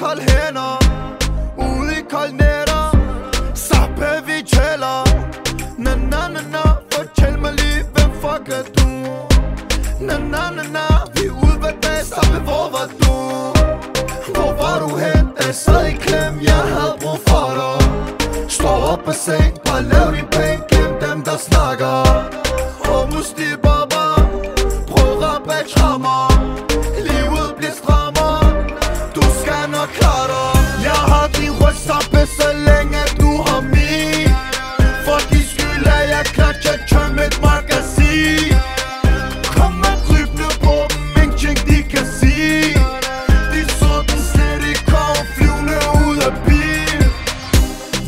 kolde hænder, ude i kolde nætter, sappe vi tæller. Na na na na, fortæl mig lige, hvem fuck er du? Na na na na, vi er ude hver dag, sappe, hvor var du? Hvor var du hen, da jeg sad i klem, jeg havde brug for dig. Stå op af seng, bare lav din penge, glem dem der snakker. Og musti baba, prøv rabatrammer. Livet bliver strammer, du skal nok klare dig. Jeg har din røst sappe, så længe du har min. For de skyld er jeg klar til at tømme et magasin. Kom og krybne på dem, ingenting de kan sige. De så den slet ikke komme flyvende ud af bil.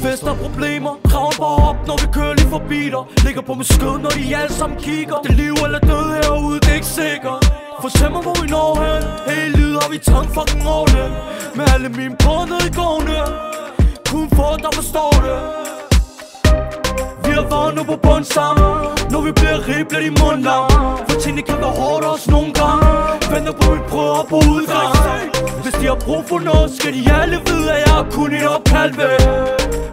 Fest og problemer, kraven bare op, når vi kører lige forbi dig. Ligger på min skød, når de alle sammen kigger. Det liv eller død herude, det er ikke sikkert. Fortæl mig, hvor vi når hen. Hele livet har vi taget fucking ordentligt. Med alle mine på nede i gårdene. Kun få, der forstår det. Vi har været nu på bund sammen. Når vi bliver rige, bliver de mundlam. For tingene kan være hårdt også nogle gange. Venter på, vi prøver på udgang. Hvis de har brug for noget, skal de alle vide, at jeg er kun et opkald væk.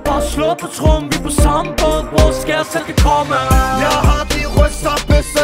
Bare slå på trum, vi er på samme båd. Hvor skal jeg selv kan komme? Jeg har de røst sappe, så